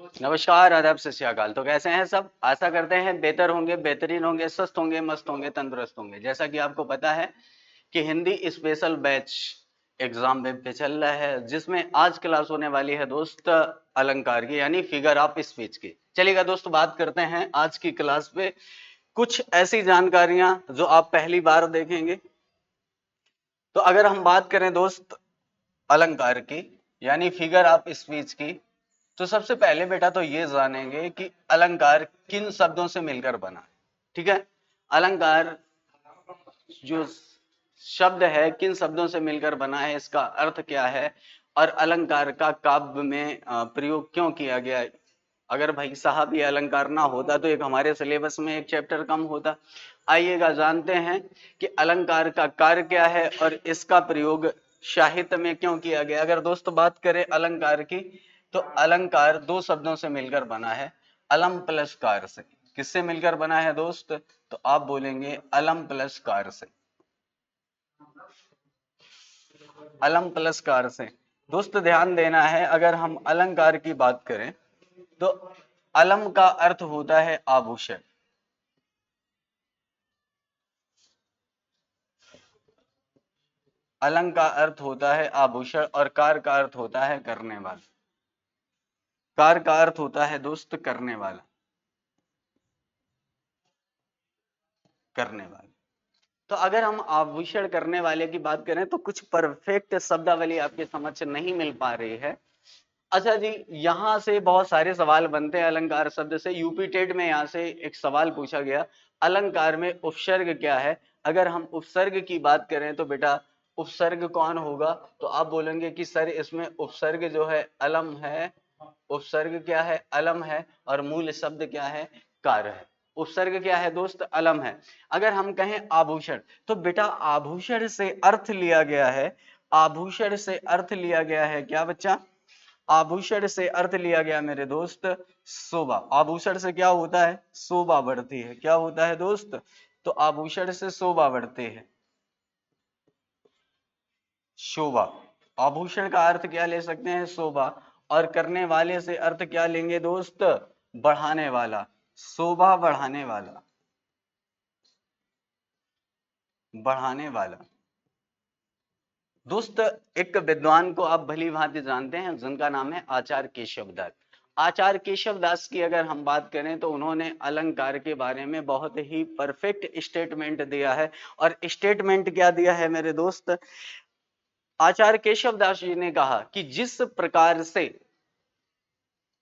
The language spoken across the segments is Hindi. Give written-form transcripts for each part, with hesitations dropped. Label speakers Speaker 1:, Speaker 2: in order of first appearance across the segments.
Speaker 1: नमस्कार, आदाब, सत श्री अकाल। तो कैसे हैं सब? आशा करते हैं बेहतर होंगे, बेहतरीन होंगे, स्वस्थ होंगे, मस्त होंगे, तंदुरुस्त होंगे। जैसा कि आपको पता है कि Hindi special batch exam web पे चल रहा है, जिसमें आज क्लास होने वाली है दोस्त अलंकार की, यानी फिगर ऑफ स्पीच की। चलिएगा दोस्त, बात करते हैं आज की क्लास पे कुछ ऐसी जानकारियां जो आप पहली बार देखेंगे। तो अगर हम बात करें दोस्त अलंकार की, यानी फिगर ऑफ स्पीच की, तो सबसे पहले बेटा तो ये जानेंगे कि अलंकार किन शब्दों से मिलकर बना है। ठीक है, अलंकार जो शब्द है किन शब्दों से मिलकर बना है, इसका अर्थ क्या है, और अलंकार का काव्य में प्रयोग क्यों किया गया है। अगर भाई साहब ये अलंकार ना होता तो एक हमारे सिलेबस में एक चैप्टर कम होता। आइएगा जानते हैं कि अलंकार का कार्य क्या है और इसका प्रयोग साहित्य में क्यों किया गया। अगर दोस्त बात करें अलंकार की, तो अलंकार दो शब्दों से मिलकर बना है, अलम प्लस कार से। किससे मिलकर बना है दोस्त? तो आप बोलेंगे अलम प्लस कार से, अलम प्लस कार से। दोस्त ध्यान देना है, अगर हम अलंकार की बात करें तो अलम का अर्थ होता है आभूषण, अलंग का अर्थ होता है आभूषण, और कार का अर्थ होता है करने वाला। कार का अर्थ होता है दोस्त करने वाला, करने वाला। तो अगर हम आभूषण करने वाले की बात करें तो कुछ परफेक्ट शब्दावली आपके समझ नहीं मिल पा रही है। अच्छा जी, यहां से बहुत सारे सवाल बनते हैं अलंकार शब्द से। यूपी टेट में यहां से एक सवाल पूछा गया, अलंकार में उपसर्ग क्या है। अगर हम उपसर्ग की बात करें तो बेटा उपसर्ग कौन होगा? तो आप बोलेंगे कि सर इसमें उपसर्ग जो है अलम है। उपसर्ग क्या है? अलम है। और मूल शब्द क्या है? कार है। उपसर्ग क्या है दोस्त? अलम है। अगर हम कहें आभूषण, तो बेटा आभूषण से अर्थ लिया गया है, आभूषण से अर्थ लिया गया है क्या बच्चा? आभूषण से अर्थ लिया गया मेरे दोस्त शोभा। आभूषण से क्या होता है? शोभा बढ़ती है। क्या होता है दोस्त? तो आभूषण से शोभा बढ़ती है, शोभा। आभूषण का अर्थ क्या ले सकते हैं? शोभा। और करने वाले से अर्थ क्या लेंगे दोस्त? बढ़ाने वाला, शोभा बढ़ाने वाला, बढ़ाने वाला। दोस्त एक विद्वान को आप भली भांति जानते हैं, जिनका नाम है आचार्य केशवदास। आचार्य केशवदास की अगर हम बात करें तो उन्होंने अलंकार के बारे में बहुत ही परफेक्ट स्टेटमेंट दिया है। और स्टेटमेंट क्या दिया है मेरे दोस्त? आचार्य केशवदास जी ने कहा कि जिस प्रकार से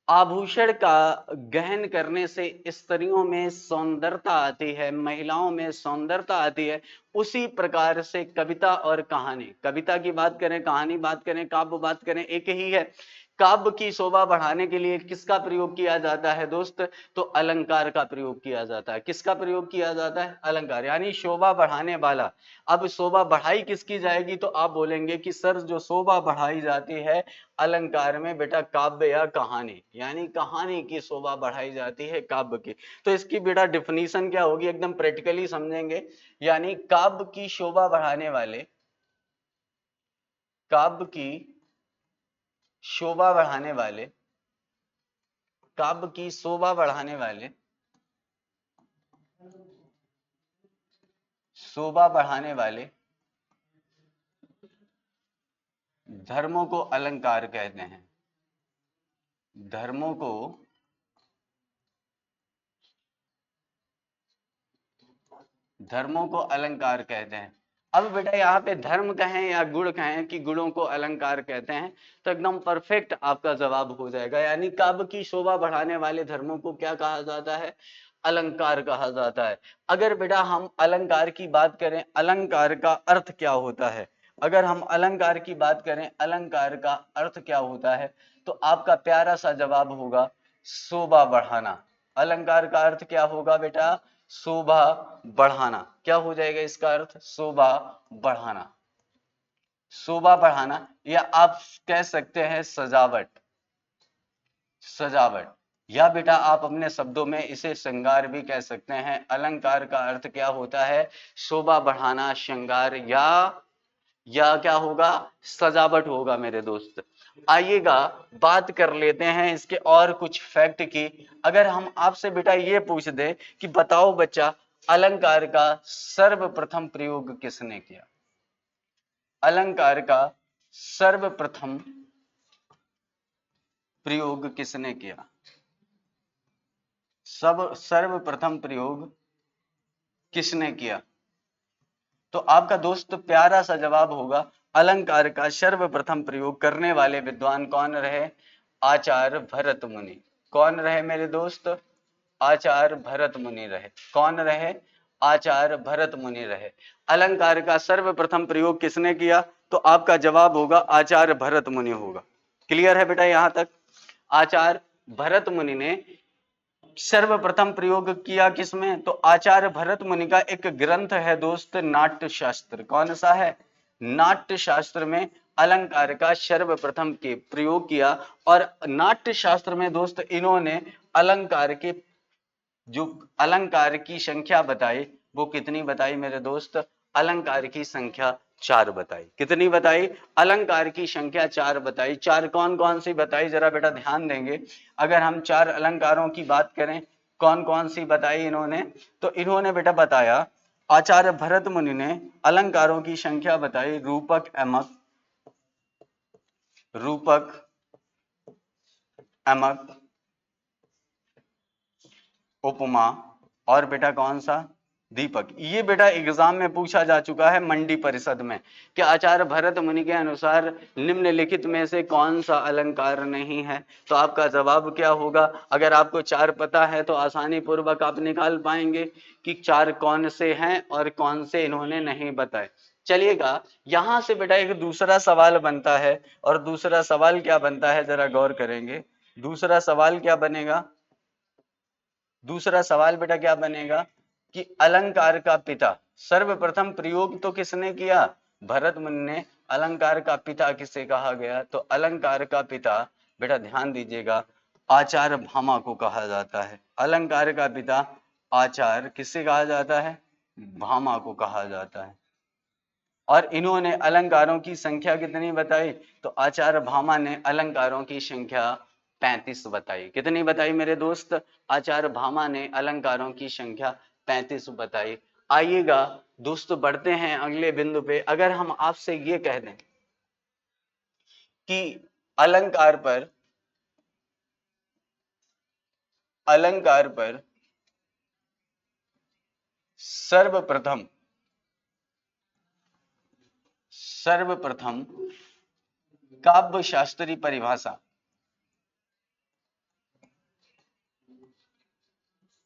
Speaker 1: आभूषण का गहन करने से स्त्रियों में सौंदर्यता आती है, महिलाओं में सौंदर्यता आती है, उसी प्रकार से कविता और कहानी, कविता की बात करें, कहानी बात करें, काव्य बात करें, एक ही है। काव्य की शोभा बढ़ाने के लिए किसका प्रयोग किया जाता है दोस्त? तो अलंकार का प्रयोग किया जाता है। किसका प्रयोग किया जाता है? अलंकार, यानी शोभा बढ़ाने वाला। अब शोभा बढ़ाई किसकी जाएगी? तो आप बोलेंगे कि सर जो शोभा बढ़ाई जाती है अलंकार में बेटा काव्य या कहानी, यानी कहानी की शोभा बढ़ाई जाती है काव्य की। तो इसकी बेटा डिफिनीशन क्या होगी, एकदम प्रैक्टिकली समझेंगे। यानी काव्य की शोभा बढ़ाने वाले, काव्य की शोभा बढ़ाने वाले, काव्य की शोभा बढ़ाने वाले, शोभा बढ़ाने वाले धर्मों को अलंकार कहते हैं। धर्मों को, धर्मों को अलंकार कहते हैं। अब बेटा यहाँ पे धर्म कहें या गुण कहें कि गुणों को अलंकार कहते हैं, तो एकदम परफेक्ट आपका जवाब हो जाएगा। यानी काव्य की शोभा बढ़ाने वाले धर्मों को क्या कहा जाता है? अलंकार कहा जाता है। अगर बेटा हम अलंकार की बात करें, अलंकार का अर्थ क्या होता है? अगर हम अलंकार की बात करें, अलंकार का अर्थ क्या होता है, तो आपका प्यारा सा जवाब होगा शोभा बढ़ाना। अलंकार का अर्थ क्या होगा बेटा? शोभा बढ़ाना। क्या हो जाएगा इसका अर्थ? शोभा बढ़ाना, शोभा बढ़ाना, या आप कह सकते हैं सजावट, सजावट। या बेटा आप अपने शब्दों में इसे श्रृंगार भी कह सकते हैं। अलंकार का अर्थ क्या होता है? शोभा बढ़ाना, श्रृंगार, या क्या होगा? सजावट होगा मेरे दोस्त। आइएगा बात कर लेते हैं इसके और कुछ फैक्ट की। अगर हम आपसे बेटा ये पूछ दे कि बताओ बच्चा, अलंकार का सर्वप्रथम प्रयोग किसने किया? अलंकार का सर्वप्रथम प्रयोग किसने किया? सर्वप्रथम प्रयोग किसने किया? तो आपका दोस्त प्यारा सा जवाब होगा, अलंकार का सर्वप्रथम प्रयोग करने वाले विद्वान कौन रहे? आचार्य भरत मुनि। कौन रहे मेरे दोस्त? आचार्य भरत मुनि रहे। कौन रहे? आचार्य भरत मुनि रहे। अलंकार का सर्वप्रथम प्रयोग किसने किया? तो आपका जवाब होगा आचार्य भरत मुनि होगा। क्लियर है बेटा यहां तक? आचार्य भरत मुनि ने सर्वप्रथम प्रयोग किया किसमें? तो आचार्य भरत मुनि का एक ग्रंथ है दोस्त, नाट्य शास्त्र। कौन सा है? नाट्य शास्त्र में अलंकार का सर्वप्रथम के प्रयोग किया। और नाट्य शास्त्र में दोस्त इन्होंने अलंकार के जो अलंकार की संख्या बताई, वो कितनी बताई मेरे दोस्त? अलंकार की संख्या 4 बताई। कितनी बताई? अलंकार की संख्या 4 बताई। 4 कौन कौन सी बताई? जरा बेटा ध्यान देंगे। अगर हम 4 अलंकारों की बात करें, कौन कौन सी बताई इन्होंने? तो इन्होंने बेटा बताया, आचार्य भरत मुनि ने अलंकारों की संख्या बताई, रूपक, एमक, रूपक, एमक, उपमा, और बेटा कौन सा? दीपक। ये बेटा एग्जाम में पूछा जा चुका है मंडी परिषद में कि आचार्य भरत मुनि के अनुसार निम्नलिखित में से कौन सा अलंकार नहीं है। तो आपका जवाब क्या होगा? अगर आपको 4 पता है तो आसानी पूर्वक आप निकाल पाएंगे कि 4 कौन से हैं और कौन से इन्होंने नहीं बताए। चलिएगा, यहां से बेटा एक दूसरा सवाल बनता है, और दूसरा सवाल क्या बनता है जरा गौर करेंगे। दूसरा सवाल क्या बनेगा? दूसरा सवाल बेटा क्या बनेगा कि अलंकार का पिता, सर्वप्रथम प्रयोग तो किसने किया? भरत मुनि ने। अलंकार का पिता किसे कहा गया? तो अलंकार का पिता बेटा ध्यान दीजिएगा, आचार्य भामा को कहा जाता है। अलंकार का पिता आचार्य किसे कहा जाता है? भामा को कहा जाता है। और इन्होंने अलंकारों की संख्या कितनी बताई? तो आचार्य भामा ने अलंकारों की संख्या 35 बताई। कितनी बताई मेरे दोस्त? आचार्य भामा ने अलंकारों की संख्या 35 बताई। आइएगा दोस्त बढ़ते हैं अगले बिंदु पे। अगर हम आपसे ये कह दें कि अलंकार पर अलंकार पर सर्वप्रथम सर्वप्रथम काव्य शास्त्री परिभाषा,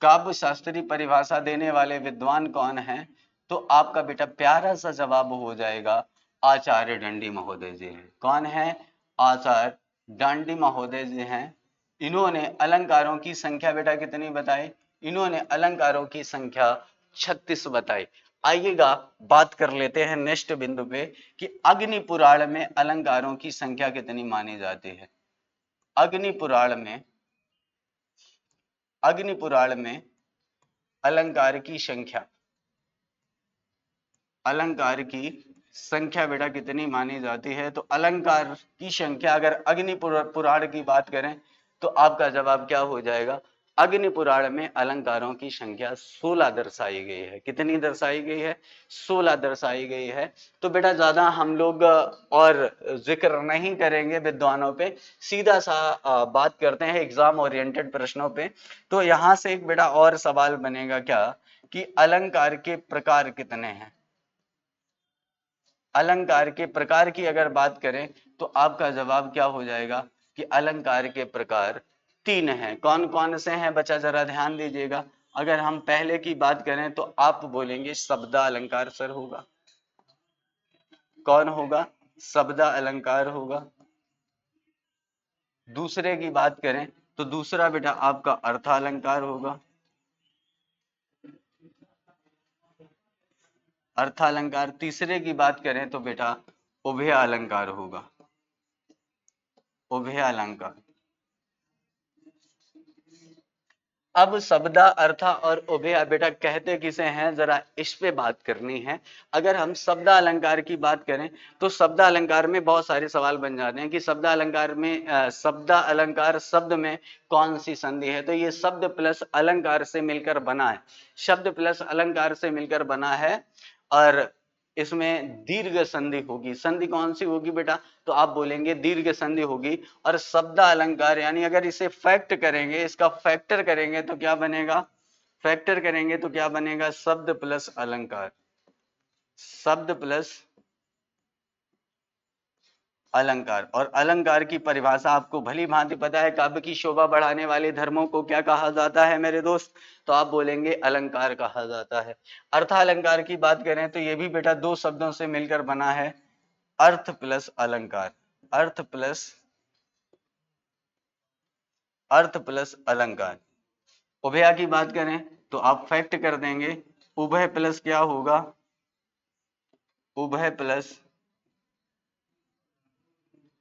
Speaker 1: काव्य शास्त्री परिभाषा देने वाले विद्वान कौन हैं? तो आपका बेटा प्यारा सा जवाब हो जाएगा, आचार्य दंडी महोदय जी हैं। कौन है? आचार्य दंडी महोदय जी हैं। इन्होंने अलंकारों की संख्या बेटा कितनी बताई? इन्होंने अलंकारों की संख्या 36 बताई। आइएगा बात कर लेते हैं नेक्स्ट बिंदु पे कि अग्नि पुराण में अलंकारों की संख्या कितनी मानी जाती है? अग्नि पुराण में अग्नि पुराण में अलंकार की संख्या, अलंकार की संख्या बेटा कितनी मानी जाती है? तो अलंकार की संख्या अगर अग्नि पुराण की बात करें तो आपका जवाब क्या हो जाएगा? अग्नि पुराण में अलंकारों की संख्या 16 दर्शाई गई है। कितनी दर्शाई गई है? 16 दर्शाई गई है। तो बेटा ज्यादा हम लोग और जिक्र नहीं करेंगे विद्वानों पे, सीधा सा बात करते हैं एग्जाम ओरिएंटेड प्रश्नों पे। तो यहां से एक बेटा और सवाल बनेगा क्या कि अलंकार के प्रकार कितने हैं? अलंकार के प्रकार की अगर बात करें तो आपका जवाब क्या हो जाएगा कि अलंकार के प्रकार 3 हैं। कौन कौन से हैं बच्चा जरा ध्यान दीजिएगा। अगर हम पहले की बात करें तो आप बोलेंगे शब्दा अलंकार सर होगा। कौन होगा? शब्दा अलंकार होगा। दूसरे की बात करें तो दूसरा बेटा आपका अर्थालंकार होगा। अर्थालंकार। तीसरे की बात करें तो बेटा उभय अलंकार होगा। उभय अलंकार। अब शब्दा अर्था और उभया बेटा कहते किसे हैं, जरा इस पे बात करनी है। अगर हम शब्दा अलंकार की बात करें तो शब्दा अलंकार में बहुत सारे सवाल बन जाते हैं कि शब्दा अलंकार में शब्दा अलंकार शब्द में कौन सी संधि है। तो ये शब्द प्लस अलंकार से मिलकर बना है, शब्द प्लस अलंकार से मिलकर बना है और इसमें दीर्घ संधि होगी। संधि कौन सी होगी बेटा, तो आप बोलेंगे दीर्घ संधि होगी। और शब्द अलंकार यानी अगर इसे फैक्ट करेंगे, इसका फैक्टर करेंगे तो क्या बनेगा, फैक्टर करेंगे तो क्या बनेगा, शब्द प्लस अलंकार, शब्द प्लस अलंकार। और अलंकार की परिभाषा आपको भली भांति पता है, काव्य की शोभा बढ़ाने वाले धर्मों को क्या कहा जाता है मेरे दोस्त, तो आप बोलेंगे अलंकार कहा जाता है। अर्थालंकार की बात करें तो ये भी बेटा दो शब्दों से मिलकर बना है, अर्थ प्लस अलंकार, अर्थ प्लस अर्थ प्लस अलंकार। उभया की बात करें तो आप फैक्ट कर देंगे, उभय प्लस क्या होगा, उभय प्लस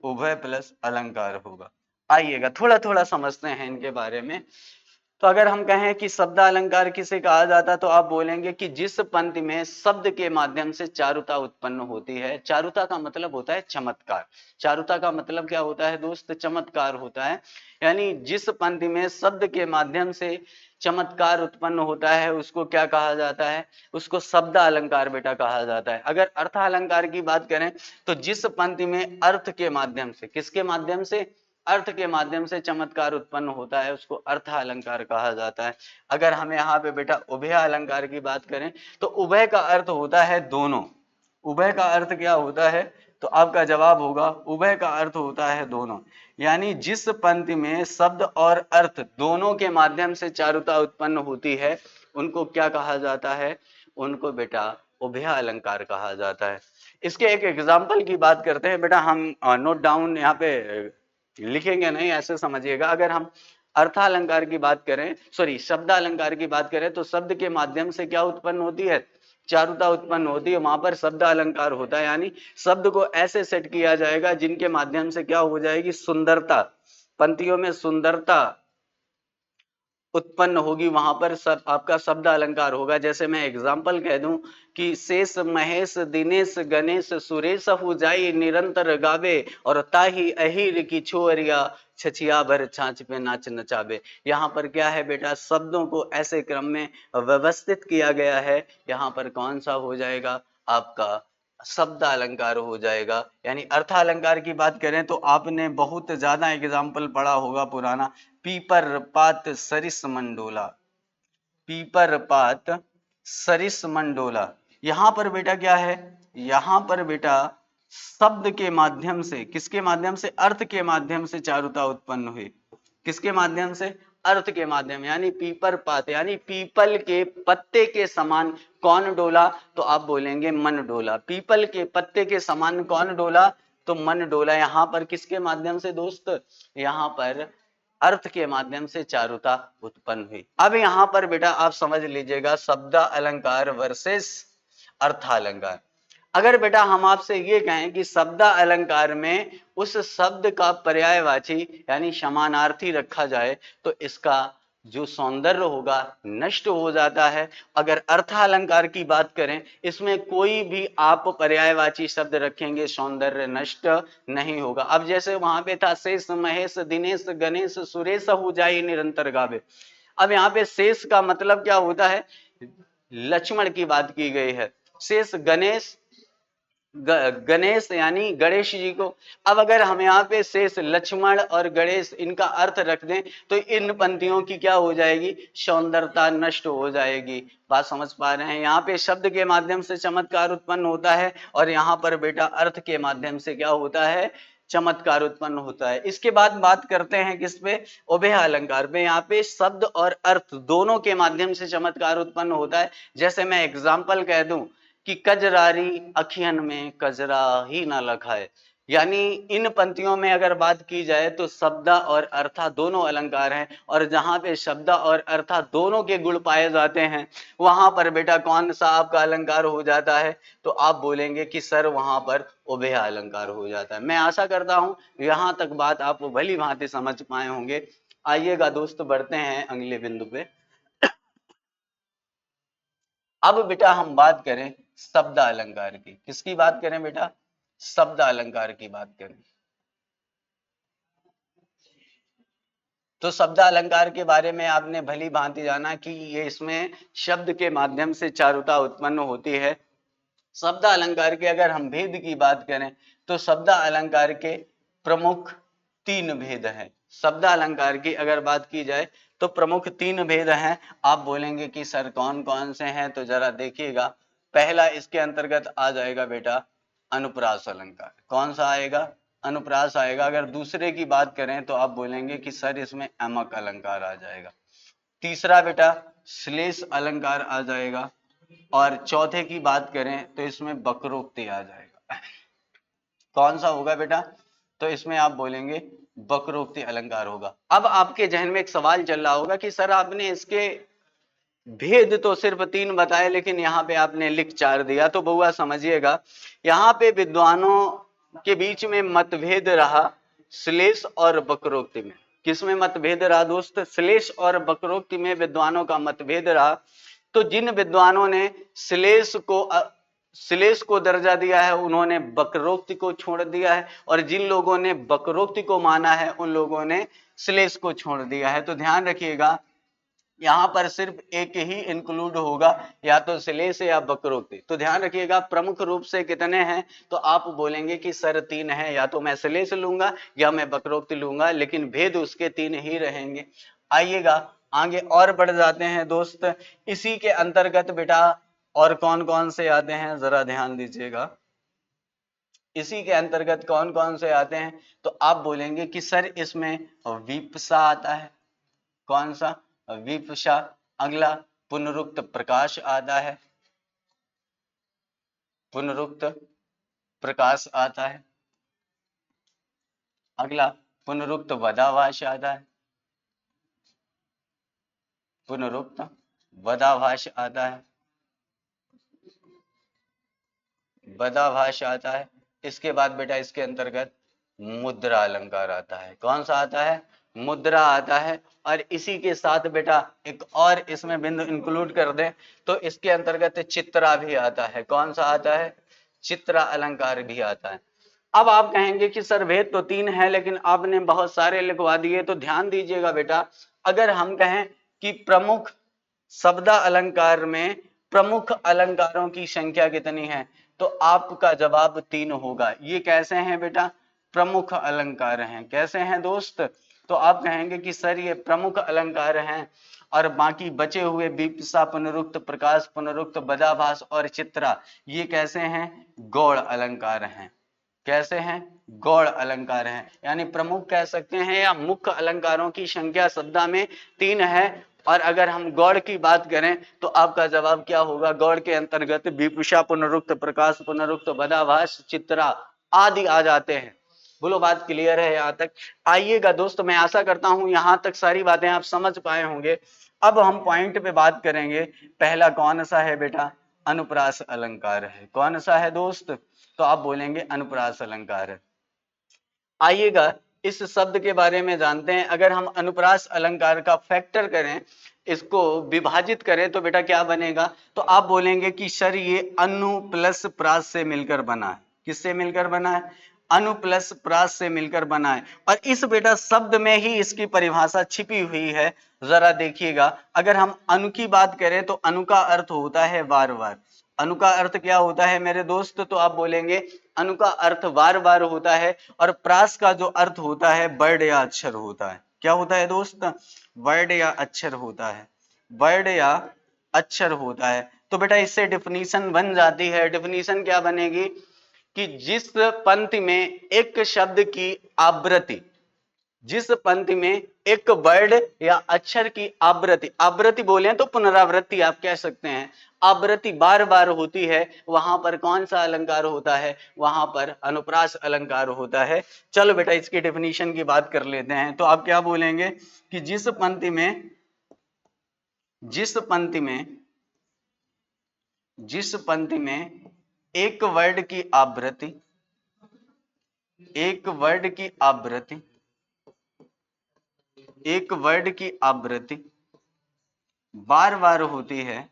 Speaker 1: उभय प्लस अलंकार होगा। आइएगा थोड़ा थोड़ा समझते हैं इनके बारे में। तो अगर हम कहें कि शब्द अलंकार किसे कहा जाता, तो आप बोलेंगे कि जिस पंक्ति में शब्द के माध्यम से चारुता उत्पन्न होती है। चारुता का मतलब होता है चमत्कार, चारुता का मतलब क्या होता है दोस्त, चमत्कार होता है। यानी जिस पंक्ति में शब्द के माध्यम से चमत्कार उत्पन्न होता है उसको क्या कहा जाता है, उसको शब्द अलंकार बेटा कहा जाता है। अगर अर्थ अलंकार की बात करें तो जिस पंक्ति में अर्थ के माध्यम से, किसके माध्यम से, अर्थ के माध्यम से चमत्कार उत्पन्न होता है उसको अर्थ अलंकार कहा जाता है। अगर हम यहाँ पे बेटा उभय अलंकार की बात करें तो उभय का अर्थ होता है दोनों। उभय का अर्थ क्या होता है, तो आपका जवाब होगा उभय का अर्थ होता है दोनों। यानी जिस पंक्ति में शब्द और अर्थ दोनों के माध्यम से चारुता उत्पन्न होती है उनको क्या कहा जाता है, उनको बेटा उभय अलंकार कहा जाता है। इसके एक एग्जाम्पल की बात करते हैं बेटा, हम नोट डाउन यहाँ पे लिखेंगे नहीं, ऐसे समझिएगा। अगर हम अर्थालंकार की बात करें, सॉरी शब्दालंकार की बात करें तो शब्द के माध्यम से क्या उत्पन्न होती है, चारुता उत्पन्न होती है, वहां पर शब्द अलंकार होता है। यानी शब्द को ऐसे सेट किया जाएगा जिनके माध्यम से क्या हो जाएगी, सुंदरता, पंक्तियों में सुंदरता उत्पन्न होगी, वहां पर सब आपका शब्द अलंकार होगा। जैसे मैं एग्जांपल कह दूं कि शेष महेश दिनेश गणेश सुरेश हु जाई निरंतर गावे और ताही अहिर की छोरिया छछिया भर छाछ पे नाच नचावे। यहाँ पर क्या है बेटा, शब्दों को ऐसे क्रम में व्यवस्थित किया गया है, यहाँ पर कौन सा हो जाएगा आपका शब्द अलंकार हो जाएगा। यानी अर्थालंकार की बात करें तो आपने बहुत ज्यादा एग्जाम्पल पढ़ा होगा पुराना, पीपर पात सरिस मंडोला, पीपर पात सरिस मंडोला। यहां पर बेटा क्या है, यहां पर बेटा शब्द के माध्यम से, किसके माध्यम से, अर्थ के माध्यम से चारुता उत्पन्न हुई, किसके माध्यम से, अर्थ के माध्यम। यानी पीपर पात यानी पीपल के पत्ते के समान कौन डोला, तो आप बोलेंगे मन डोला। पीपल के पत्ते के समान कौन डोला, तो मन डोला। यहां पर किसके माध्यम से दोस्त, यहां पर अर्थ के माध्यम से चारुता उत्पन्न हुई। अब यहां पर बेटा आप समझ लीजिएगा शब्द अलंकार वर्सेस अर्थालंकार। अगर बेटा हम आपसे ये कहें कि शब्द अलंकार में उस शब्द का पर्यायवाची यानी समानार्थी रखा जाए तो इसका जो सौंदर्य होगा नष्ट हो जाता है। अगर अर्थालंकार की बात करें, इसमें कोई भी आप पर्यायवाची शब्द रखेंगे सौंदर्य नष्ट नहीं होगा। अब जैसे वहां पे था शेष महेश दिनेश गणेश सुरेश हु जाई निरंतर गावे। अब यहाँ पे शेष का मतलब क्या होता है, लक्ष्मण की बात की गई है। शेष गणेश, गणेश यानी गणेश जी को। अब अगर हम यहाँ पे शेष लक्ष्मण और गणेश इनका अर्थ रख दें तो इन पंक्तियों की क्या हो जाएगी, सौंदर्यता नष्ट हो जाएगी। बात समझ पा रहे हैं, यहाँ पे शब्द के माध्यम से चमत्कार उत्पन्न होता है और यहाँ पर बेटा अर्थ के माध्यम से क्या होता है, चमत्कार उत्पन्न होता है। इसके बाद बात करते हैं किस पे, उभय अलंकार पे। यहाँ पे शब्द और अर्थ दोनों के माध्यम से चमत्कार उत्पन्न होता है। जैसे मैं एग्जाम्पल कह दूं कि कजरारी अखियन में कजरा ही ना लखाए। यानी इन पंक्तियों में अगर बात की जाए तो शब्दा और अर्था दोनों अलंकार हैं, और जहां पे शब्दा और अर्था दोनों के गुण पाए जाते हैं वहां पर बेटा कौन सा आपका अलंकार हो जाता है, तो आप बोलेंगे कि सर वहां पर उभय अलंकार हो जाता है। मैं आशा करता हूं यहां तक बात आप भली भांति समझ पाए होंगे। आइएगा दोस्त, बढ़ते हैं अगले बिंदु पे। अब बेटा हम बात करें शब्द अलंकार की। किसकी बात करें बेटा? शब्द अलंकार की बात करें। तो शब्द अलंकार के बारे में आपने भली भांति जाना कि ये इसमें शब्द के माध्यम से चारुता उत्पन्न होती है। शब्द अलंकार के अगर हम भेद की बात करें तो शब्द अलंकार के प्रमुख तीन भेद हैं। शब्द अलंकार की अगर बात की जाए तो प्रमुख तीन भेद हैं। आप बोलेंगे कि सर कौन कौन से हैं, तो जरा देखिएगा। पहला इसके अंतर्गत आ जाएगा बेटा अनुप्रास अलंकार। कौन सा आएगा? अनुप्रास आएगा। अगर दूसरे की बात करें तो आप बोलेंगे कि सर इसमें अमक अलंकार आ जाएगा। तीसरा बेटा श्लेष अलंकार आ जाएगा। और चौथे की बात करें तो इसमें वक्रोक्ति आ जाएगा। कौन सा होगा बेटा? तो इसमें आप बोलेंगे वक्रोक्ति अलंकार होगा। अब आपके जहन में एक सवाल चल रहा होगा कि सर आपने इसके भेद तो सिर्फ तीन बताए, लेकिन यहाँ पे आपने लिख चार दिया। तो बउआ समझिएगा, यहाँ पे विद्वानों के बीच में मतभेद रहा श्लेष और वक्रोक्ति में। किसमें मतभेद रहा दोस्त? श्लेष और वक्रोक्ति में विद्वानों का मतभेद रहा। तो जिन विद्वानों ने श्लेष को दर्जा दिया है उन्होंने वक्रोक्ति को छोड़ दिया है, और जिन लोगों ने वक्रोक्ति को माना है उन लोगों ने श्लेष को छोड़ दिया है। तो ध्यान रखिएगा, यहां पर सिर्फ एक ही इंक्लूड होगा, या तो श्लेष या वक्रोक्ति। तो ध्यान रखिएगा प्रमुख रूप से कितने हैं, तो आप बोलेंगे कि सर तीन है, या तो मैं श्लेष लूंगा या मैं वक्रोक्ति लूंगा, लेकिन भेद उसके तीन ही रहेंगे। आइएगा आगे और बढ़ जाते हैं दोस्त। इसी के अंतर्गत बेटा और कौन कौन से आते हैं जरा ध्यान दीजिएगा। इसी के अंतर्गत कौन कौन से आते हैं, तो आप बोलेंगे कि सर इसमें विपसा आता है। कौन सा? विपसा। अगला पुनरुक्त प्रकाश आता है। पुनरुक्त प्रकाश आता है। अगला पुनरुक्त वदाभास आता है। पुनरुक्त वदाभास आता है। वदाभास आता है। इसके बाद बेटा इसके अंतर्गत मुद्रा अलंकार आता है। कौन सा आता है? मुद्रा आता है। और इसी के साथ बेटा एक और इसमें बिंदु इंक्लूड कर दें तो इसके अंतर्गत चित्रा भी आता है। कौन सा आता है? चित्रा अलंकार भी आता है। अब आप कहेंगे कि सर भेद तो तीन है लेकिन आपने बहुत सारे लिखवा दिए। तो ध्यान दीजिएगा बेटा, अगर हम कहें कि प्रमुख शब्द अलंकार में प्रमुख अलंकारों की संख्या कितनी है, तो आपका जवाब तीन होगा। ये कैसे हैं बेटा? प्रमुख अलंकार हैं। कैसे हैं दोस्त? तो आप कहेंगे कि सर ये प्रमुख अलंकार हैं, और बाकी बचे हुए विपसा, पुनरुक्त प्रकाश, पुनरुक्त वदाभास और चित्रा, ये कैसे हैं? गौड़ अलंकार हैं। कैसे हैं? गौड़ अलंकार हैं। यानी प्रमुख कह सकते हैं या मुख्य अलंकारों की संख्या शब्दा में तीन है। और अगर हम गौड़ की बात करें तो आपका जवाब क्या होगा? गौड़ के अंतर्गत विपुषा, पुनरुक्त प्रकाश, पुनरुक्त वदाभास, चित्रा आदि आ जाते हैं। बोलो बात क्लियर है यहाँ तक? आइएगा दोस्त, मैं आशा करता हूं यहाँ तक सारी बातें आप समझ पाए होंगे। अब हम पॉइंट पे बात करेंगे। पहला कौन सा है बेटा? अनुप्रास अलंकार है। कौन सा है दोस्त? तो आप बोलेंगे अनुप्रास अलंकार है। आइएगा इस शब्द के बारे में जानते हैं। अगर हम अनुप्रास अलंकार का फैक्टर करें, इसको विभाजित करें, तो बेटा क्या बनेगा? तो आप बोलेंगे कि सर ये अनु प्लस प्रास से मिलकर बना है। किससे मिलकर बना है? अनु प्लस प्रास से मिलकर बना है। और इस बेटा शब्द में ही इसकी परिभाषा छिपी हुई है। जरा देखिएगा, अगर हम अनु की बात करें तो अनु का अर्थ होता है बार बार। अनु का अर्थ क्या होता है मेरे दोस्त? तो आप बोलेंगे अनु का अर्थ बार बार होता है। और प्रास का जो अर्थ होता है वर्ड या अक्षर होता है। क्या होता है दोस्त? वर्ड या अक्षर होता है। वर्ड या अक्षर होता है। तो बेटा इससे डिफिनीशन बन जाती है। डिफिनीशन क्या बनेगी कि जिस पंक्ति में एक शब्द की आवृत्ति, जिस पंक्ति में एक वर्ड या अक्षर की आवृत्ति, आवृत्ति बोले तो पुनरावृत्ति आप कह सकते हैं, आवृत्ति बार बार होती है, वहां पर कौन सा अलंकार होता है? वहां पर अनुप्रास अलंकार होता है। चलो बेटा इसकी डेफिनेशन की बात कर लेते हैं। तो आप क्या बोलेंगे कि जिस पंक्ति में एक वर्ड की आवृत्ति, एक वर्ड की आवृत्ति एक वर्ड की आवृत्ति बार बार होती है,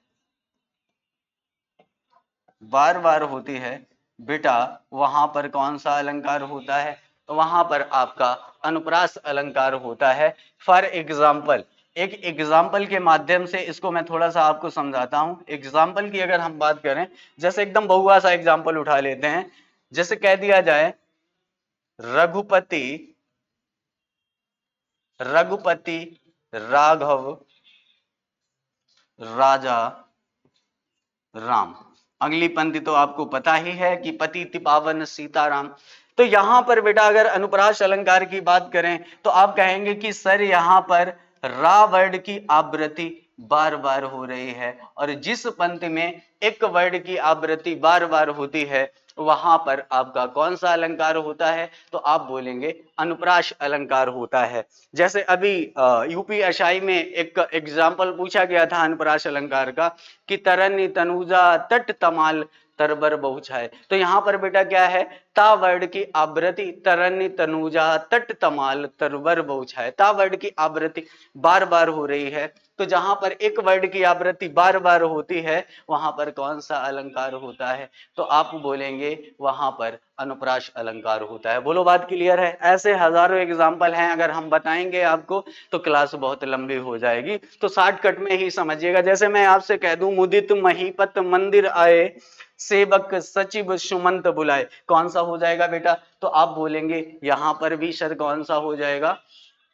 Speaker 1: बार बार होती है बेटा, वहां पर कौन सा अलंकार होता है? तो वहां पर आपका अनुप्रास अलंकार होता है। फॉर एग्जाम्पल, एक एग्जाम्पल के माध्यम से इसको मैं थोड़ा सा आपको समझाता हूं। एग्जाम्पल की अगर हम बात करें, जैसे एकदम बहुआ सा एग्जाम्पल उठा लेते हैं। जैसे कह दिया जाए रघुपति, रघुपति राघव राजा राम। अगली पंक्ति तो आपको पता ही है कि पतिति पावन सीताराम। तो यहां पर बेटा अगर अनुप्रास अलंकार की बात करें तो आप कहेंगे कि सर यहां पर रा वर्ड की आवृत्ति बार बार हो रही है, और जिस पंक्ति में एक वर्ड की आवृत्ति बार बार होती है वहां पर आपका कौन सा अलंकार होता है? तो आप बोलेंगे अनुप्रास अलंकार होता है। जैसे अभी यूपी एसआई में एक एग्जाम्पल पूछा गया था अनुप्रास अलंकार का कि तरन्नी तनुजा तट तमाल तरबर बहुछाए। तो यहां पर बेटा क्या है? ता वर्ड की आवृत्ति तरन्नी तनुजा तट तमाल तरबर बहुछाए, ता वर्ड की आवृत्ति बार बार हो रही है। तो जहां पर एक वर्ड की आवृत्ति बार बार होती है वहां पर कौन सा अलंकार होता है? तो आप बोलेंगे वहां पर अनुप्रास अलंकार होता है। बोलो बात क्लियर है? ऐसे हजारों एग्जाम्पल हैं, अगर हम बताएंगे आपको तो क्लास बहुत लंबी हो जाएगी, तो शॉर्टकट में ही समझिएगा। जैसे मैं आपसे कह दूं मुदित महीपत मंदिर आए, सेवक सचिव सुमंत बुलाए, कौन सा हो जाएगा बेटा? तो आप बोलेंगे यहां पर भी सर कौन सा हो जाएगा?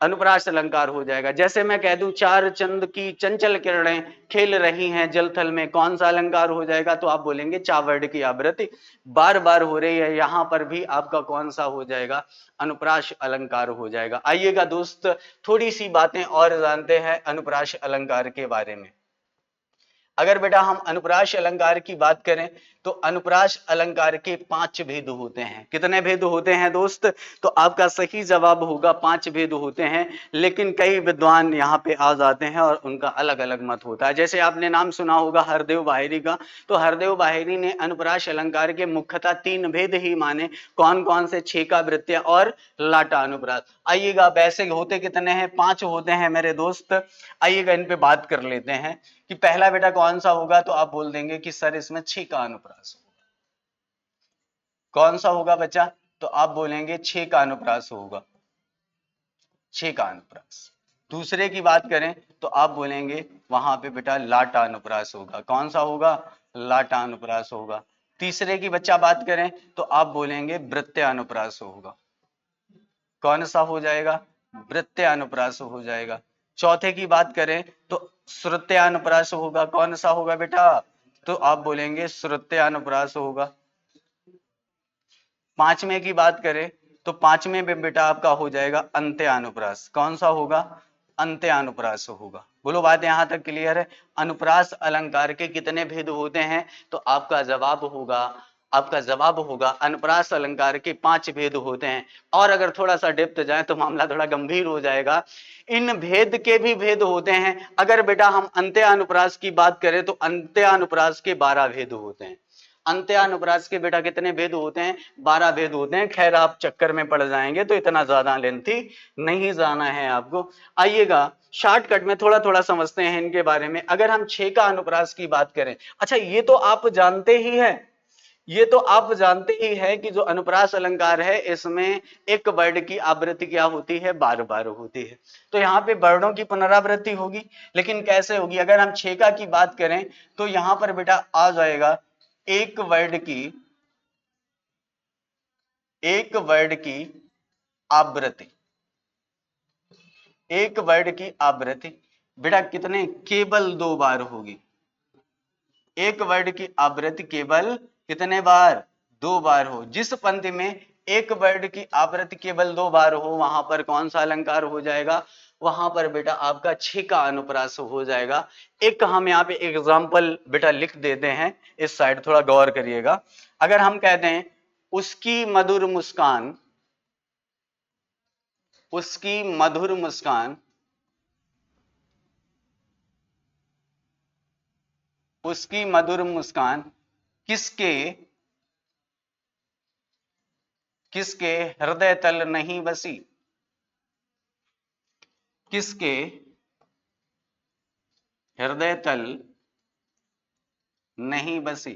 Speaker 1: अनुप्रास अलंकार हो जाएगा। जैसे मैं कह दूं चार चंद की चंचल किरणें खेल रही हैं जलथल में, कौन सा अलंकार हो जाएगा? तो आप बोलेंगे चा वर्ड की आवृत्ति बार बार हो रही है, यहां पर भी आपका कौन सा हो जाएगा? अनुप्रास अलंकार हो जाएगा। आइएगा दोस्त, थोड़ी सी बातें और जानते हैं अनुप्रास अलंकार के बारे में। अगर बेटा हम अनुप्रास अलंकार की बात करें तो अनुप्रास अलंकार के 5 भेद होते हैं। कितने भेद होते हैं दोस्त? तो आपका सही जवाब होगा 5 भेद होते हैं, लेकिन कई विद्वान यहाँ पे आ जाते हैं और उनका अलग अलग मत होता है। जैसे आपने नाम सुना होगा हरदेव बाहेरी का, तो हरदेव बाहेरी ने अनुप्रास अलंकार के मुख्यतः 3 भेद ही माने। कौन कौन से? छेका, वृत्तीय और लाटा अनुप्रास। आइएगा वैसे होते कितने हैं? 5 होते हैं मेरे दोस्त। आइएगा इन पे बात कर लेते हैं कि पहला बेटा कौन सा होगा? तो आप बोल देंगे कि सर इसमें छह का अनुप्रास होगा। कौन सा होगा बच्चा? तो आप बोलेंगे छह का अनुप्रास होगा, छह का अनुप्रास। दूसरे की बात करें तो आप बोलेंगे वहां पे बेटा लाटा अनुप्रास होगा। कौन सा होगा? लाटा अनुप्रास होगा। तीसरे की बच्चा बात करें तो आप बोलेंगे वृत्तीय अनुप्रास होगा। कौन सा हो जाएगा? वृत्तीय अनुप्रास हो जाएगा। चौथे की बात करें तो श्रुत्य अनुप्रास होगा। कौन सा होगा बेटा? तो आप बोलेंगे श्रुत्य अनुप्रास होगा। पांचवें की बात करें तो पांचवें में बेटा आपका हो जाएगा अंत्य अनुप्रास। कौन सा होगा? अंत्य अनुप्रास होगा। बोलो बात यहां तक क्लियर है? अनुप्रास अलंकार के कितने भेद होते हैं? तो आपका जवाब होगा, आपका जवाब होगा अनुप्रास अलंकार के 5 भेद होते हैं। और अगर थोड़ा सा डेप्थ जाए तो मामला थोड़ा गंभीर हो जाएगा। इन भेद के भी भेद होते हैं। अगर बेटा हम अंत्य अनुप्रास की बात करें तो अंत्य अनुप्रास के 12 भेद होते हैं। अंत्य अनुप्रास के बेटा कितने भेद होते हैं? 12 भेद होते हैं। खैर आप चक्कर में पड़ जाएंगे तो इतना ज्यादा लेंथी नहीं जाना है आपको। आइएगा शॉर्टकट में थोड़ा थोड़ा समझते हैं इनके बारे में। अगर हम छह का अनुप्रास की बात करें, अच्छा ये तो आप जानते ही है, ये तो आप जानते ही है कि जो अनुप्रास अलंकार है इसमें एक वर्ड की आवृत्ति क्या होती है? बार बार होती है। तो यहाँ पे वर्णों की पुनरावृत्ति होगी, लेकिन कैसे होगी? अगर हम छेका की बात करें तो यहां पर बेटा आ जाएगा एक वर्ड की, एक वर्ड की आवृत्ति, एक वर्ड की आवृत्ति बेटा कितने? केवल 2 बार होगी। एक वर्ड की आवृत्ति केवल कितने बार? 2 बार हो। जिस पंक्ति में एक वर्ड की आवृत्ति केवल 2 बार हो वहां पर कौन सा अलंकार हो जाएगा? वहां पर बेटा आपका छह का अनुप्रास हो जाएगा। एक हम यहाँ पे एग्जाम्पल बेटा लिख देते हैं, इस साइड थोड़ा गौर करिएगा। अगर हम कहते हैं उसकी मधुर मुस्कान, उसकी मधुर मुस्कान, उसकी मधुर मुस्कान किसके, किसके हृदय तल नहीं बसी। किसके हृदय तल नहीं बसी।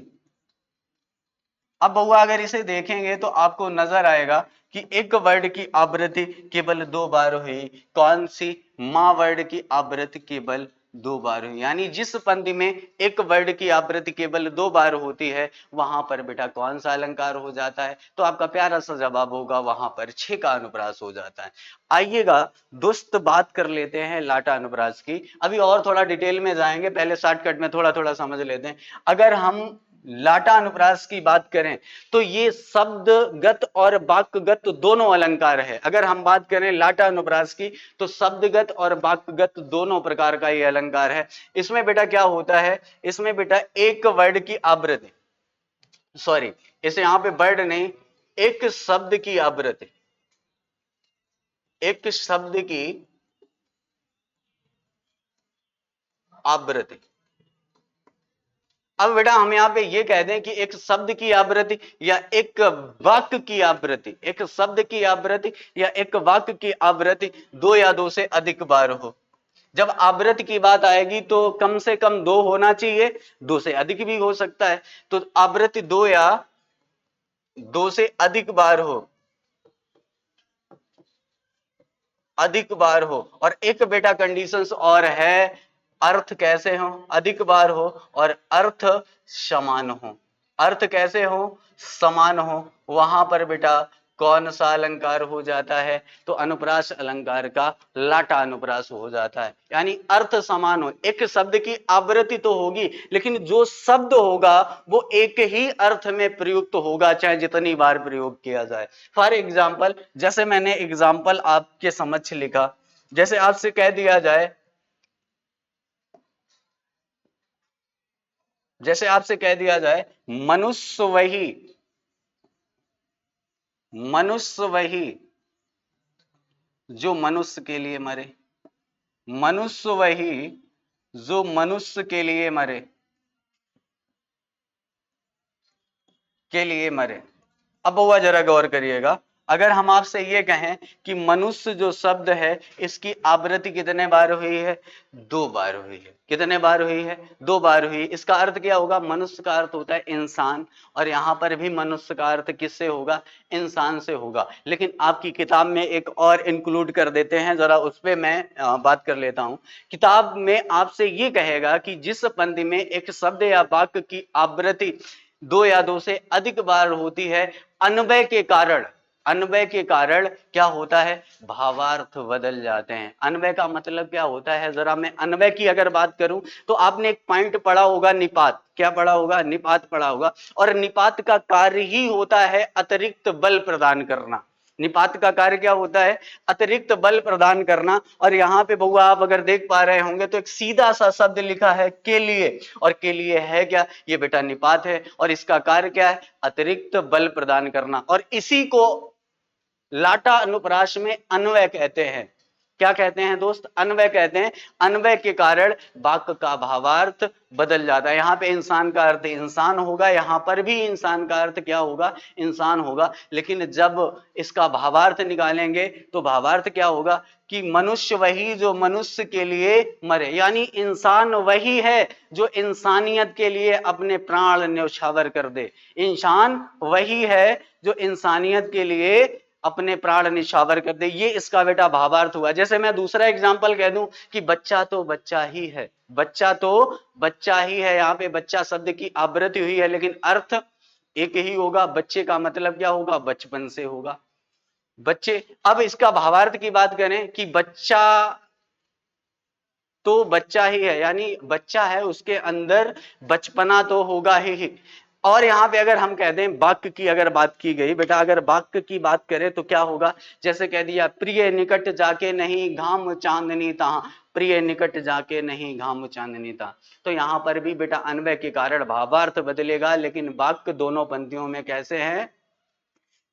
Speaker 1: अब बउआ अगर इसे देखेंगे तो आपको नजर आएगा कि एक वर्ड की आवृत्ति केवल 2 बार हुई। कौन सी? मां वर्ड की आवृत्ति केवल 2 बार हुई। यानी जिस पंक्ति में एक वर्ड की आवृत्ति केवल 2 बार होती है वहां पर बेटा कौन सा अलंकार हो जाता है? तो आपका प्यारा सा जवाब होगा वहां पर 6 का अनुप्रास हो जाता है। आइएगा दोस्त बात कर लेते हैं लाटा अनुप्रास की। अभी और थोड़ा डिटेल में जाएंगे, पहले शॉर्टकट में थोड़ा थोड़ा समझ लेते हैं। अगर हम लाटा अनुप्रास की बात करें तो ये शब्दगत और वाक्यगत दोनों अलंकार है। अगर हम बात करें लाटा अनुप्रास की तो शब्दगत और वाक्यगत दोनों प्रकार का ये अलंकार है। इसमें बेटा क्या होता है? इसमें बेटा एक वर्ड की आवृत्ति, सॉरी इसे यहां पे वर्ड नहीं, एक शब्द की आवृत्ति, एक शब्द की आवृत्ति। अब बेटा हम यहां पे ये कह दें कि एक शब्द की आवृत्ति या एक वाक्य की आवृत्ति, एक शब्द की आवृत्ति या एक वाक्य की आवृत्ति 2 या 2 से अधिक बार हो। जब आवृत्ति की बात आएगी तो कम से कम 2 होना चाहिए, 2 से अधिक भी हो सकता है। तो आवृत्ति 2 या 2 से अधिक बार हो, अधिक बार हो। और एक बेटा कंडीशंस और है, अर्थ कैसे हो? अधिक बार हो और अर्थ समान हो। अर्थ कैसे हो? समान हो। वहां पर बेटा कौन सा अलंकार हो जाता है? तो अनुप्रास अलंकार का लाटा अनुप्रास हो जाता है। यानी अर्थ समान हो, एक शब्द की आवृत्ति तो होगी लेकिन जो शब्द होगा वो एक ही अर्थ में प्रयुक्त होगा चाहे जितनी बार प्रयोग किया जाए। फॉर एग्जाम्पल, जैसे मैंने एग्जाम्पल आपके समक्ष लिखा, जैसे आपसे कह दिया जाए, जैसे आपसे कह दिया जाए मनुष्य वही, मनुष्य वही जो मनुष्य के लिए मरे, मनुष्य वही जो मनुष्य के लिए मरे, के लिए मरे। अब हुआ जरा गौर करिएगा, अगर हम आपसे ये कहें कि मनुष्य जो शब्द है इसकी आवृत्ति कितने बार हुई है? 2 बार हुई है। कितने बार हुई है? 2 बार हुई। इसका अर्थ क्या होगा? मनुष्य का अर्थ होता है इंसान, और यहां पर भी मनुष्य का अर्थ किससे होगा? इंसान से होगा। लेकिन आपकी किताब में एक और इंक्लूड कर देते हैं, जरा उस पर मैं बात कर लेता हूं। किताब में आपसे ये कहेगा कि जिस पंक्ति में एक शब्द या वाक्य की आवृत्ति 2 या 2 से अधिक बार होती है, अन्वय के कारण, अन्वय के कारण क्या होता है? भावार्थ बदल जाते हैं। अन्वय का मतलब क्या होता है? जरा मैं अन्वय की अगर बात करूं तो आपने एक पॉइंट पढ़ा होगा, निपात। क्या पढ़ा होगा? निपात पढ़ा होगा। और निपात का कार्य ही होता है अतिरिक्त बल प्रदान करना। निपात का कार्य क्या होता है? अतिरिक्त बल प्रदान करना। और यहां पे बउआ आप अगर देख पा रहे होंगे तो एक सीधा सा शब्द लिखा है के लिए, और के लिए है क्या? ये बेटा निपात है, और इसका कार्य क्या है? अतिरिक्त बल प्रदान करना। और इसी को लाटा अनुप्रास में अन्वय कहते हैं। क्या कहते हैं दोस्त? अन्वय कहते हैं। अन्वय के कारण वाक्य का भावार्थ बदल जाता है। यहां पे इंसान का अर्थ इंसान होगा, यहां पर भी इंसान का अर्थ क्या होगा? इंसान होगा। लेकिन जब इसका भावार्थ निकालेंगे तो भावार्थ क्या होगा? कि मनुष्य वही जो मनुष्य के लिए मरे। यानी इंसान वही है जो इंसानियत के लिए अपने प्राण न्यौछावर कर दे। इंसान वही है जो इंसानियत के लिए अपने प्राण निछावर कर दे। ये इसका बेटा भावार्थ हुआ। जैसे मैं दूसरा एग्जांपल कह दूं कि बच्चा तो बच्चा ही है, बच्चा तो बच्चा ही है। यहाँ पे बच्चा शब्द की आवृत्ति हुई है लेकिन अर्थ एक ही होगा। बच्चे का मतलब क्या होगा? बचपन से होगा, बच्चे। अब इसका भावार्थ की बात करें कि बच्चा तो बच्चा ही है, यानी बच्चा है उसके अंदर बचपना तो होगा ही। और यहां पे अगर हम कह दें वाक्य की अगर बात की गई बेटा, अगर वाक्य की बात करें तो क्या होगा? जैसे कह दिया प्रिय निकट जाके नहीं घाम चांदनी ता, प्रिय निकट जाके नहीं घाम चांदनी ता। तो यहां पर भी बेटा अन्वय के कारण भावार्थ बदलेगा, लेकिन वाक्य दोनों पंक्तियों में कैसे है?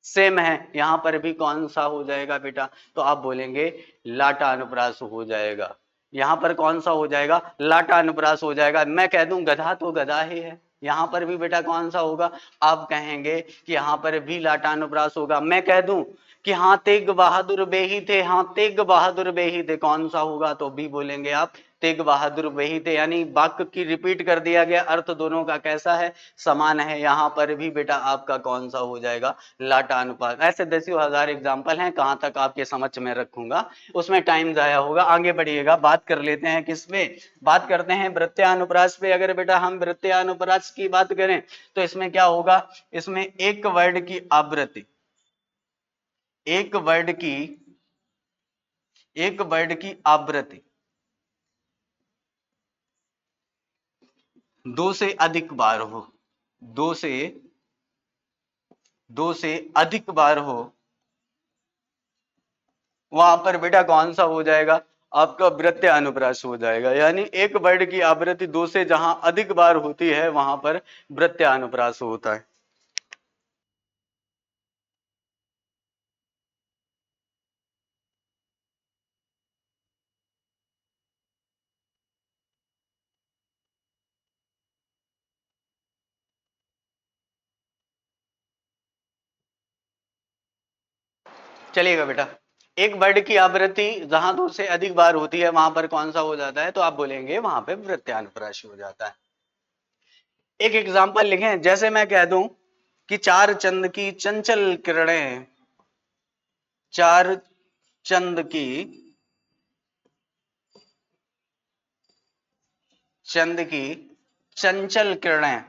Speaker 1: सेम है। यहां पर भी कौन सा हो जाएगा बेटा? तो आप बोलेंगे लाटा अनुप्रास हो जाएगा। यहां पर कौन सा हो जाएगा? लाटा अनुप्रास हो जाएगा। मैं कह दूं गधा तो गधा ही है, यहां पर भी बेटा कौन सा होगा? आप कहेंगे कि यहां पर भी लाटा अनुप्रास होगा। मैं कह दूं कि हाँ तेग बहादुर बेही थे, हाँ तेग बहादुर बेही थे, कौन सा होगा? तो बी बोलेंगे आप, तेग बहादुर बेही थे। यानी वाक्य की रिपीट कर दिया गया, अर्थ दोनों का कैसा है? समान है। यहां पर भी बेटा आपका कौन सा हो जाएगा? लाटा अनुपात। ऐसे दसियों हजार एग्जाम्पल हैं, कहां तक आपके समझ में रखूंगा, उसमें टाइम जाया होगा। आगे बढ़िएगा, बात कर लेते हैं किस पे? बात करते हैं वृत्यानुप्रास पे। अगर बेटा हम वृत्यानुप्रास की बात करें तो इसमें क्या होगा? इसमें एक वर्ड की आवृत्ति, एक वर्ड की, एक वर्ड की आवृत्ति दो से अधिक बार हो, दो से, दो से अधिक बार हो, वहां पर बेटा कौन सा हो जाएगा? आपका वृत्य अनुप्रास हो जाएगा। यानी एक वर्ड की आवृत्ति दो से जहां अधिक बार होती है वहां पर वृत्य अनुप्रास होता है। चलिएगा बेटा, एक वर्ड की आवृत्ति जहां दो से अधिक बार होती है वहां पर कौन सा हो जाता है? तो आप बोलेंगे वहां पे वृत्यानुप्रास हो जाता है। एक एग्जांपल लिखें, जैसे मैं कह दूं कि चार चंद की चंचल किरणें, चार चंद की, चंद की चंचल किरणें,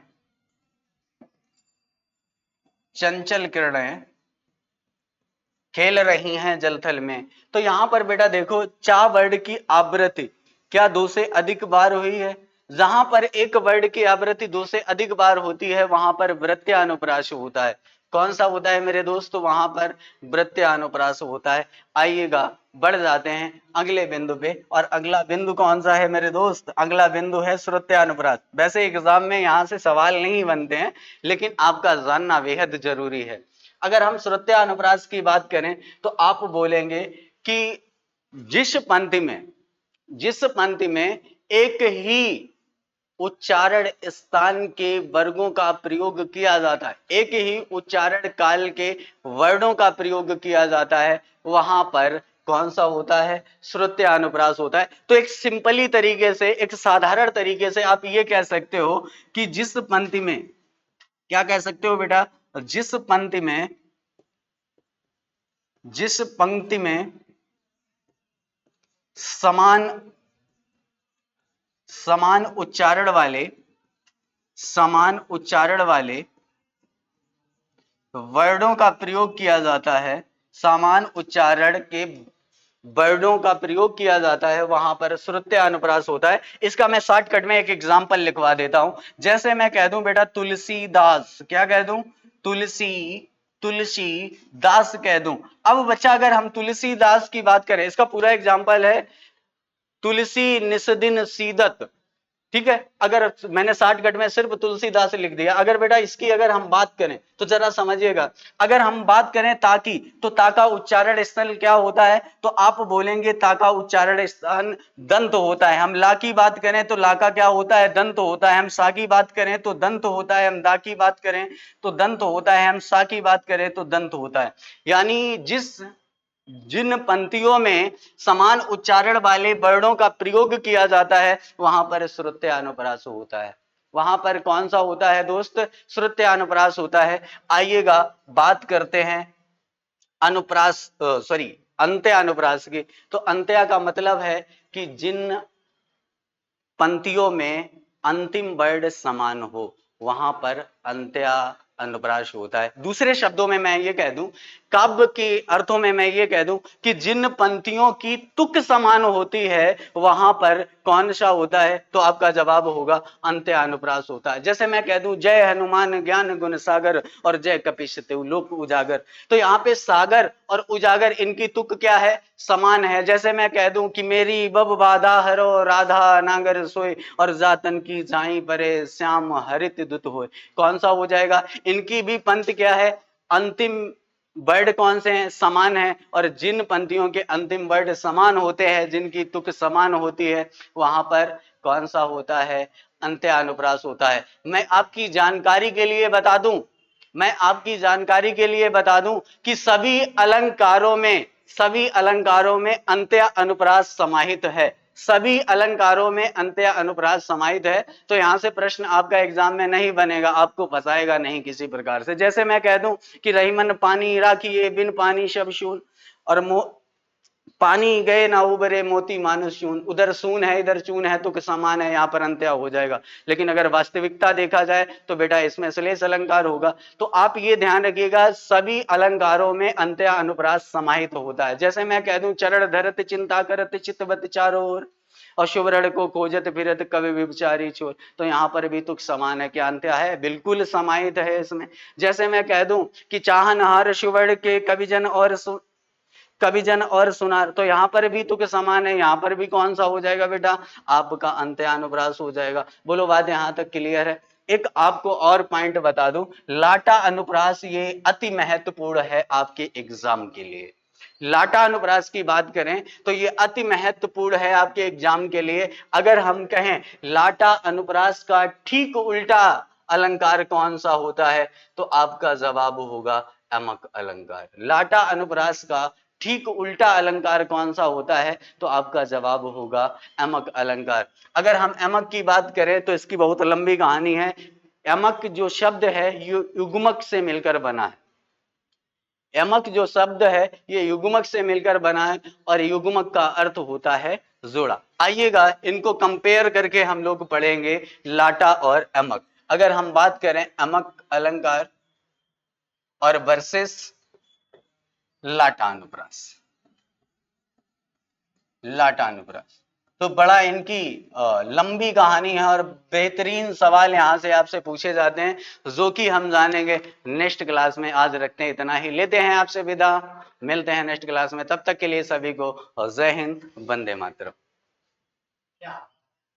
Speaker 1: चंचल किरणें खेल रही हैं जलथल में। तो यहां पर बेटा देखो, चा वर्ड की आवृत्ति क्या दो से अधिक बार हुई है? जहां पर एक वर्ड की आवृत्ति दो से अधिक बार होती है वहां पर वृत्यानुप्रास होता है। कौन सा होता है मेरे दोस्त? वहां पर वृत्यानुप्रास होता है। आइएगा, बढ़ जाते हैं अगले बिंदु पे, और अगला बिंदु कौन सा है मेरे दोस्त? अगला बिंदु है श्रुत्यानुप्रास। वैसे एग्जाम में यहां से सवाल नहीं बनते हैं, लेकिन आपका जानना बेहद जरूरी है। अगर हम श्रुत्यानुप्रास की बात करें तो आप बोलेंगे कि जिस पंक्ति में, जिस पंक्ति में एक ही उच्चारण स्थान के वर्गों का प्रयोग किया जाता है, एक ही उच्चारण काल के वर्णों का प्रयोग किया जाता है, वहां पर कौन सा होता है? श्रुत्यानुप्रास होता है। तो एक सिंपली तरीके से, एक साधारण तरीके से आप ये कह सकते हो कि जिस पंक्ति में, क्या कह सकते हो बेटा? जिस पंक्ति में, जिस पंक्ति में समान, समान उच्चारण वाले, समान उच्चारण वाले वर्णों का प्रयोग किया जाता है, समान उच्चारण के वर्णों का प्रयोग किया जाता है, वहां पर श्रुत्यानुप्रास होता है। इसका मैं शॉर्टकट में एक एग्जांपल लिखवा देता हूं। जैसे मैं कह दूं बेटा तुलसीदास, क्या कह दूं? तुलसी, तुलसी दास कह दूं। अब बच्चा अगर हम तुलसीदास की बात करें, इसका पूरा एग्जांपल है तुलसी निस्दिन सीदत, ठीक है? अगर मैंने शॉर्टकट में सिर्फ तुलसीदास लिख दिया, अगर बेटा इसकी अगर हम बात करें तो जरा समझिएगा। अगर हम बात करें ताकी, तो ता का उच्चारण स्थल क्या होता है? तो आप बोलेंगे ता का उच्चारण स्थान दंत होता है। हम ला की बात करें तो ला का क्या होता है? दंत होता है। हम सा की बात करें तो दंत होता है। हम दा की बात करें तो दंत होता है। हम सा की बात करें तो दंत होता है। यानी जिन पंक्तियों में समान उच्चारण वाले वर्णों का प्रयोग किया जाता है वहां पर श्रुत्यानुप्रास होता है। वहां पर कौन सा होता है दोस्त? श्रुत्यानुप्रास होता है। आइएगा, बात करते हैं अनुप्रास, सॉरी, अंत्यानुप्रास की। तो अंत्या का मतलब है कि जिन पंक्तियों में अंतिम वर्ड समान हो वहां पर अंत्या अनुप्रास होता है। दूसरे शब्दों में मैं ये कह दूं, काव्य के अर्थों में मैं ये कह दूं कि जिन पंक्तियों की तुक समान होती है वहां पर कौन सा होता है? तो आपका जवाब होगा अंत्यानुप्रास होता है। जैसे मैं कह दूं जय हनुमान ज्ञान गुण सागर और जय कपीश तिहु लोक उजागर, तो यहाँ पे सागर और उजागर इनकी तुक क्या है? समान है। जैसे मैं कह दूं कि मेरी बब बाधा हरो राधा नागर सोए और जातन की जाई परे श्याम हरित दुत होए, कौन सा हो जाएगा? इनकी भी पंक्ति क्या है? अंतिम वर्ड कौन से हैं? समान है। और जिन पंक्तियों के अंतिम वर्ड समान होते हैं, जिनकी तुक समान होती है, वहां पर कौन सा होता है? अंत्यानुप्रास होता है। मैं आपकी जानकारी के लिए बता दूं मैं आपकी जानकारी के लिए बता दूं कि सभी अलंकारों में अंत्य अनुप्रास समाहित है। सभी अलंकारों में अंत्य अनुप्रास समाहित है। तो यहां से प्रश्न आपका एग्जाम में नहीं बनेगा, आपको फंसाएगा नहीं किसी प्रकार से। जैसे मैं कह दूं कि रहीमन पानी राखिए बिन पानी शब शून, और पानी गए ना उबरे मोती मानुष चून, उधर सून है इधर चून है तो समान है, यहां पर अंत्य हो जाएगा। लेकिन अगर वास्तविकता देखा जाए तो बेटा इसमें श्लेष अलंकार होगा। तो आप ये ध्यान रखिएगा सभी अलंकारों में अंत्य अनुप्रास समाहित होता है। जैसे मैं कह दूं चरण धरत चिंता करत चित्तवत चारों ओर, और शुभरण को खोजत फिरत कवि विचारी चोर, तो यहां पर भी तुक समान है, क्या अंत्य है? बिल्कुल समाहित है इसमें। जैसे मैं कह दूं कि चाहनहार शुभरण के कवि जन और सुनार, तो यहां पर भी तुक समान है, यहां पर भी कौन सा हो जाएगा बेटा? आपका अंत्यानुप्रास हो जाएगा। बोलो बात यहां तक क्लियर है? एक आपको और पॉइंट बता दूं, लाटा अनुप्रास ये अति महत्वपूर्ण है आपके एग्जाम के लिए। लाटा अनुप्रास की बात करें तो ये अति महत्वपूर्ण है आपके एग्जाम के लिए। अगर हम कहें लाटा अनुप्रास का ठीक उल्टा अलंकार कौन सा होता है, तो आपका जवाब होगा अमक अलंकार। लाटा अनुप्रास का ठीक उल्टा अलंकार कौन सा होता है, तो आपका जवाब होगा अमक अलंकार। अगर हम अमक की बात करें तो इसकी बहुत लंबी कहानी है। अमक जो शब्द है युग्मक से मिलकर बना है। यमक जो शब्द है ये युग्मक से मिलकर बना है, और युग्मक का अर्थ होता है जोड़ा। आइएगा इनको कंपेयर करके हम लोग पढ़ेंगे, लाटा और अमक। अगर हम बात करें अमक अलंकार और वर्सेस लाटानुप्रास, लाटानुप्रास, तो बड़ा इनकी लंबी कहानी है और बेहतरीन सवाल यहां से आपसे पूछे जाते हैं, जो कि हम जानेंगे नेक्स्ट क्लास में। आज रखते हैं इतना ही, लेते हैं आपसे विदा, मिलते हैं नेक्स्ट क्लास में। तब तक के लिए सभी को जय हिंद, वंदे मातरम।